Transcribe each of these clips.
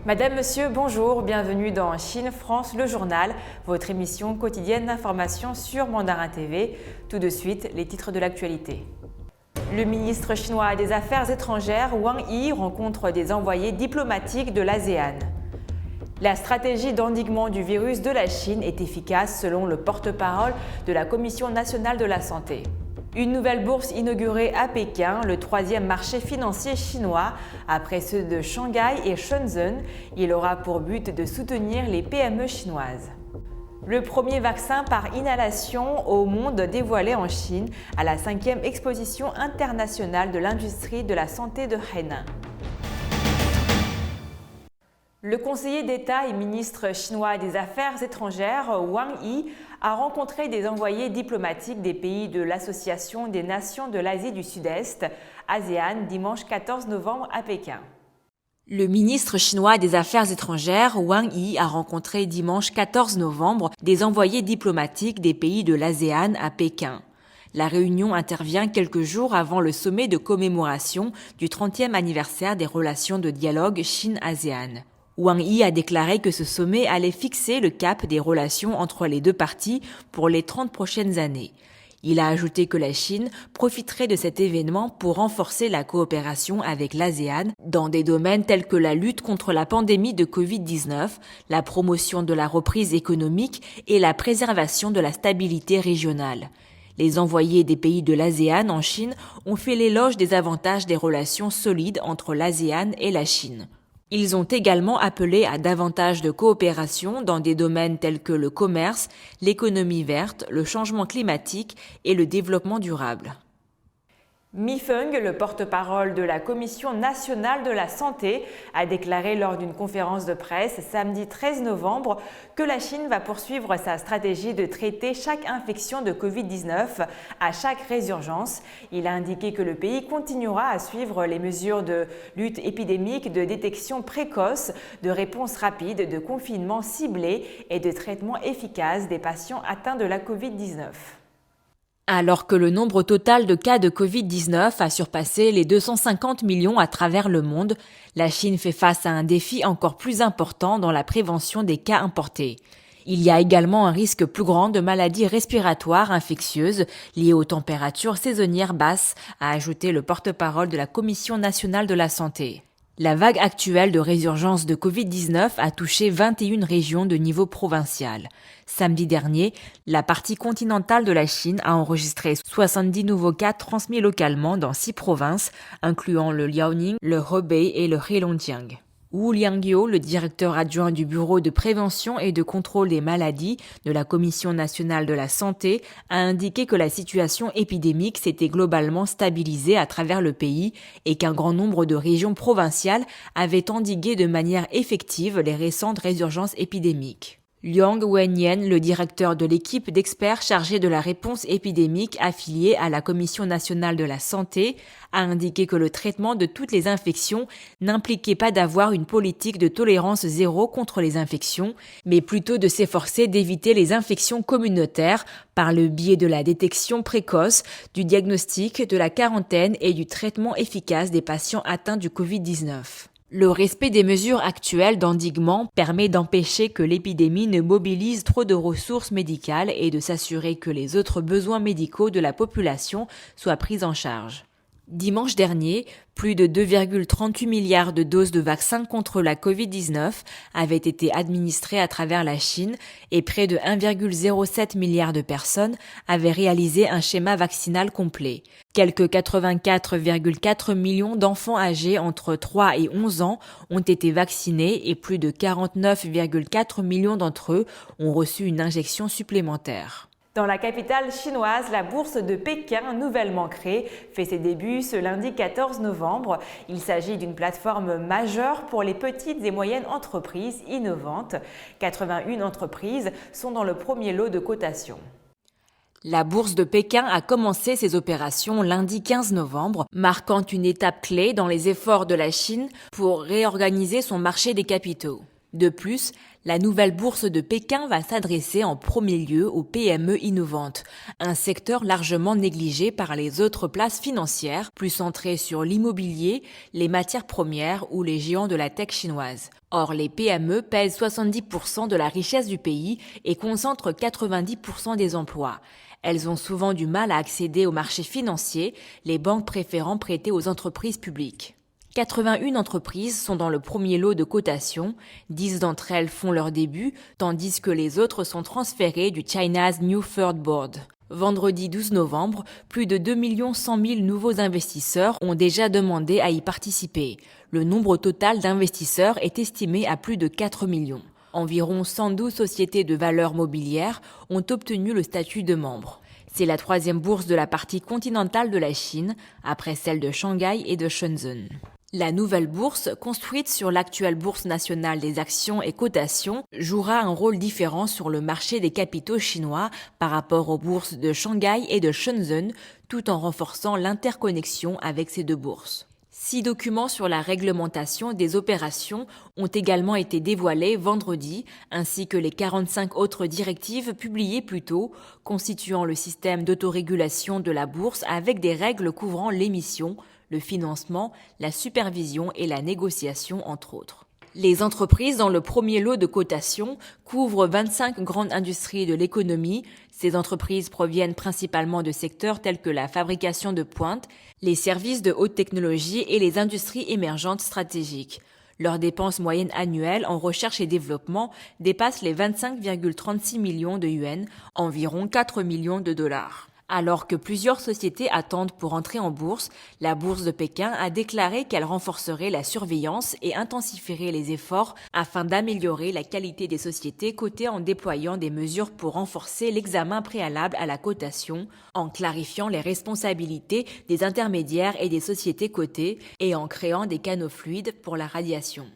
Madame, Monsieur, bonjour, bienvenue dans Chine France, le journal, votre émission quotidienne d'information sur Mandarin TV. Tout de suite, les titres de l'actualité. Le ministre chinois des Affaires étrangères, Wang Yi, rencontre des envoyés diplomatiques de l'ASEAN. La stratégie d'endiguement du virus de la Chine est efficace selon le porte-parole de la Commission nationale de la santé. Une nouvelle bourse inaugurée à Pékin, le troisième marché financier chinois, après ceux de Shanghai et Shenzhen. Il aura pour but de soutenir les PME chinoises. Le premier vaccin par inhalation au monde dévoilé en Chine à la 5e exposition internationale de l'industrie de la santé de Hainan. Le conseiller d'État et ministre chinois des Affaires étrangères, Wang Yi, a rencontré des envoyés diplomatiques des pays de l'Association des nations de l'Asie du Sud-Est, ASEAN, dimanche 14 novembre à Pékin. Le ministre chinois des Affaires étrangères, Wang Yi, a rencontré dimanche 14 novembre des envoyés diplomatiques des pays de l'ASEAN à Pékin. La réunion intervient quelques jours avant le sommet de commémoration du 30e anniversaire des relations de dialogue Chine-ASEAN. Wang Yi a déclaré que ce sommet allait fixer le cap des relations entre les deux parties pour les 30 prochaines années. Il a ajouté que la Chine profiterait de cet événement pour renforcer la coopération avec l'ASEAN dans des domaines tels que la lutte contre la pandémie de Covid-19, la promotion de la reprise économique et la préservation de la stabilité régionale. Les envoyés des pays de l'ASEAN en Chine ont fait l'éloge des avantages des relations solides entre l'ASEAN et la Chine. Ils ont également appelé à davantage de coopération dans des domaines tels que le commerce, l'économie verte, le changement climatique et le développement durable. Mi Feng, le porte-parole de la Commission nationale de la santé, a déclaré lors d'une conférence de presse samedi 13 novembre que la Chine va poursuivre sa stratégie de traiter chaque infection de Covid-19 à chaque résurgence. Il a indiqué que le pays continuera à suivre les mesures de lutte épidémique, de détection précoce, de réponse rapide, de confinement ciblé et de traitement efficace des patients atteints de la Covid-19. Alors que le nombre total de cas de Covid-19 a surpassé les 250 millions à travers le monde, la Chine fait face à un défi encore plus important dans la prévention des cas importés. Il y a également un risque plus grand de maladies respiratoires infectieuses liées aux températures saisonnières basses, a ajouté le porte-parole de la Commission nationale de la santé. La vague actuelle de résurgence de Covid-19 a touché 21 régions de niveau provincial. Samedi dernier, la partie continentale de la Chine a enregistré 70 nouveaux cas transmis localement dans 6 provinces, incluant le Liaoning, le Hebei et le Heilongjiang. Wu Liangyou, le directeur adjoint du Bureau de prévention et de contrôle des maladies de la Commission nationale de la santé, a indiqué que la situation épidémique s'était globalement stabilisée à travers le pays et qu'un grand nombre de régions provinciales avaient endigué de manière effective les récentes résurgences épidémiques. Liang Wenyan, le directeur de l'équipe d'experts chargée de la réponse épidémique affiliée à la Commission nationale de la santé, a indiqué que le traitement de toutes les infections n'impliquait pas d'avoir une politique de tolérance zéro contre les infections, mais plutôt de s'efforcer d'éviter les infections communautaires par le biais de la détection précoce, du diagnostic, de la quarantaine et du traitement efficace des patients atteints du Covid-19. Le respect des mesures actuelles d'endiguement permet d'empêcher que l'épidémie ne mobilise trop de ressources médicales et de s'assurer que les autres besoins médicaux de la population soient pris en charge. Dimanche dernier, plus de 2,38 milliards de doses de vaccins contre la Covid-19 avaient été administrées à travers la Chine et près de 1,07 milliard de personnes avaient réalisé un schéma vaccinal complet. Quelques 84,4 millions d'enfants âgés entre 3 et 11 ans ont été vaccinés et plus de 49,4 millions d'entre eux ont reçu une injection supplémentaire. Dans la capitale chinoise, la bourse de Pékin, nouvellement créée, fait ses débuts ce lundi 14 novembre. Il s'agit d'une plateforme majeure pour les petites et moyennes entreprises innovantes. 81 entreprises sont dans le premier lot de cotation. La bourse de Pékin a commencé ses opérations lundi 15 novembre, marquant une étape clé dans les efforts de la Chine pour réorganiser son marché des capitaux. De plus, la nouvelle bourse de Pékin va s'adresser en premier lieu aux PME innovantes, un secteur largement négligé par les autres places financières, plus centrées sur l'immobilier, les matières premières ou les géants de la tech chinoise. Or, les PME pèsent 70% de la richesse du pays et concentrent 90% des emplois. Elles ont souvent du mal à accéder au marché financier, les banques préférant prêter aux entreprises publiques. 81 entreprises sont dans le premier lot de cotation, 10 d'entre elles font leur début, tandis que les autres sont transférées du China's New Third Board. Vendredi 12 novembre, plus de 2 100 000 nouveaux investisseurs ont déjà demandé à y participer. Le nombre total d'investisseurs est estimé à plus de 4 millions. Environ 112 sociétés de valeurs mobilières ont obtenu le statut de membre. C'est la troisième bourse de la partie continentale de la Chine, après celle de Shanghai et de Shenzhen. La nouvelle bourse, construite sur l'actuelle bourse nationale des actions et cotations, jouera un rôle différent sur le marché des capitaux chinois par rapport aux bourses de Shanghai et de Shenzhen, tout en renforçant l'interconnexion avec ces deux bourses. 6 documents sur la réglementation des opérations ont également été dévoilés vendredi, ainsi que les 45 autres directives publiées plus tôt, constituant le système d'autorégulation de la bourse avec des règles couvrant l'émission, le financement, la supervision et la négociation, entre autres. Les entreprises dans le premier lot de cotation couvrent 25 grandes industries de l'économie. Ces entreprises proviennent principalement de secteurs tels que la fabrication de pointe, les services de haute technologie et les industries émergentes stratégiques. Leurs dépenses moyennes annuelles en recherche et développement dépassent les 25,36 millions de yuans, environ 4 millions de dollars. Alors que plusieurs sociétés attendent pour entrer en bourse, la bourse de Pékin a déclaré qu'elle renforcerait la surveillance et intensifierait les efforts afin d'améliorer la qualité des sociétés cotées en déployant des mesures pour renforcer l'examen préalable à la cotation, en clarifiant les responsabilités des intermédiaires et des sociétés cotées et en créant des canaux fluides pour la radiation.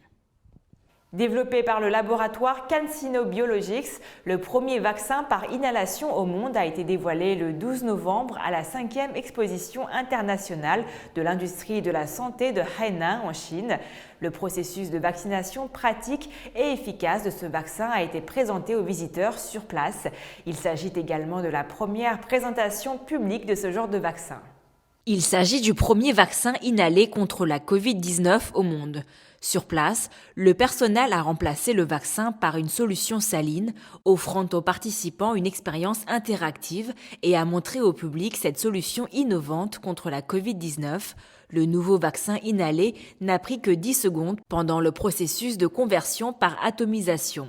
Développé par le laboratoire CanSino Biologics, le premier vaccin par inhalation au monde a été dévoilé le 12 novembre à la 5e exposition internationale de l'industrie de la santé de Hainan en Chine. Le processus de vaccination pratique et efficace de ce vaccin a été présenté aux visiteurs sur place. Il s'agit également de la première présentation publique de ce genre de vaccin. Il s'agit du premier vaccin inhalé contre la Covid-19 au monde. Sur place, le personnel a remplacé le vaccin par une solution saline, offrant aux participants une expérience interactive et a montré au public cette solution innovante contre la Covid-19. Le nouveau vaccin inhalé n'a pris que 10 secondes pendant le processus de conversion par atomisation.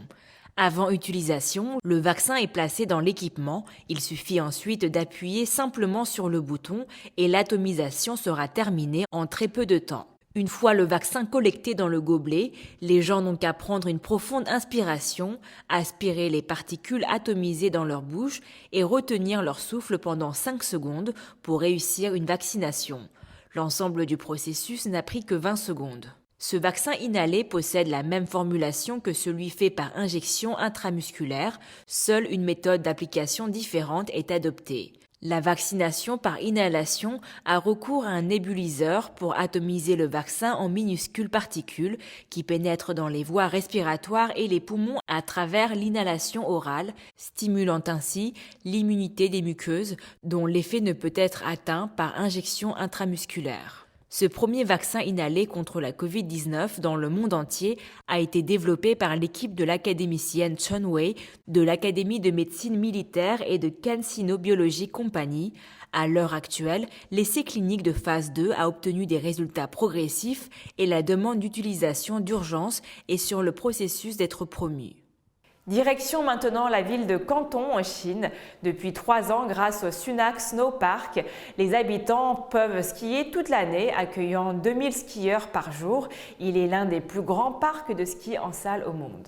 Avant utilisation, le vaccin est placé dans l'équipement, il suffit ensuite d'appuyer simplement sur le bouton et l'atomisation sera terminée en très peu de temps. Une fois le vaccin collecté dans le gobelet, les gens n'ont qu'à prendre une profonde inspiration, aspirer les particules atomisées dans leur bouche et retenir leur souffle pendant 5 secondes pour réussir une vaccination. L'ensemble du processus n'a pris que 20 secondes. Ce vaccin inhalé possède la même formulation que celui fait par injection intramusculaire, seule une méthode d'application différente est adoptée. La vaccination par inhalation a recours à un nébuliseur pour atomiser le vaccin en minuscules particules qui pénètrent dans les voies respiratoires et les poumons à travers l'inhalation orale, stimulant ainsi l'immunité des muqueuses dont l'effet ne peut être atteint par injection intramusculaire. Ce premier vaccin inhalé contre la Covid-19 dans le monde entier a été développé par l'équipe de l'académicienne Chen Wei de l'Académie de médecine militaire et de CanSino Biology Company. À l'heure actuelle, l'essai clinique de phase 2 a obtenu des résultats progressifs et la demande d'utilisation d'urgence est sur le processus d'être promue. Direction maintenant la ville de Canton en Chine. Depuis 3 ans, grâce au Sunac Snow Park, les habitants peuvent skier toute l'année, accueillant 2000 skieurs par jour. Il est l'un des plus grands parcs de ski en salle au monde.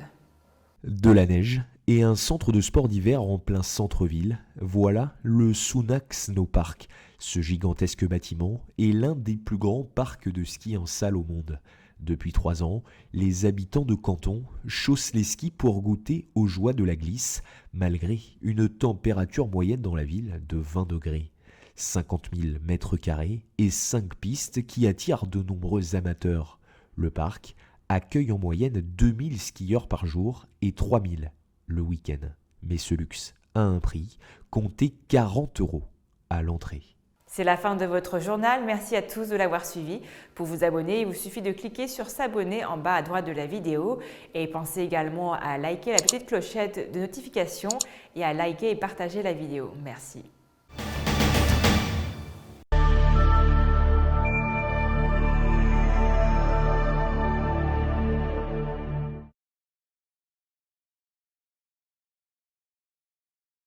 De la neige et un centre de sport d'hiver en plein centre-ville, voilà le Sunac Snow Park. Ce gigantesque bâtiment est l'un des plus grands parcs de ski en salle au monde. Depuis 3 ans, les habitants de Canton chaussent les skis pour goûter aux joies de la glisse, malgré une température moyenne dans la ville de 20 degrés. 50 000 mètres carrés et 5 pistes qui attirent de nombreux amateurs. Le parc accueille en moyenne 2000 skieurs par jour et 3000 le week-end. Mais ce luxe a un prix, comptez 40 € à l'entrée. C'est la fin de votre journal. Merci à tous de l'avoir suivi. Pour vous abonner, il vous suffit de cliquer sur s'abonner en bas à droite de la vidéo. Et pensez également à liker la petite clochette de notification et à liker et partager la vidéo. Merci.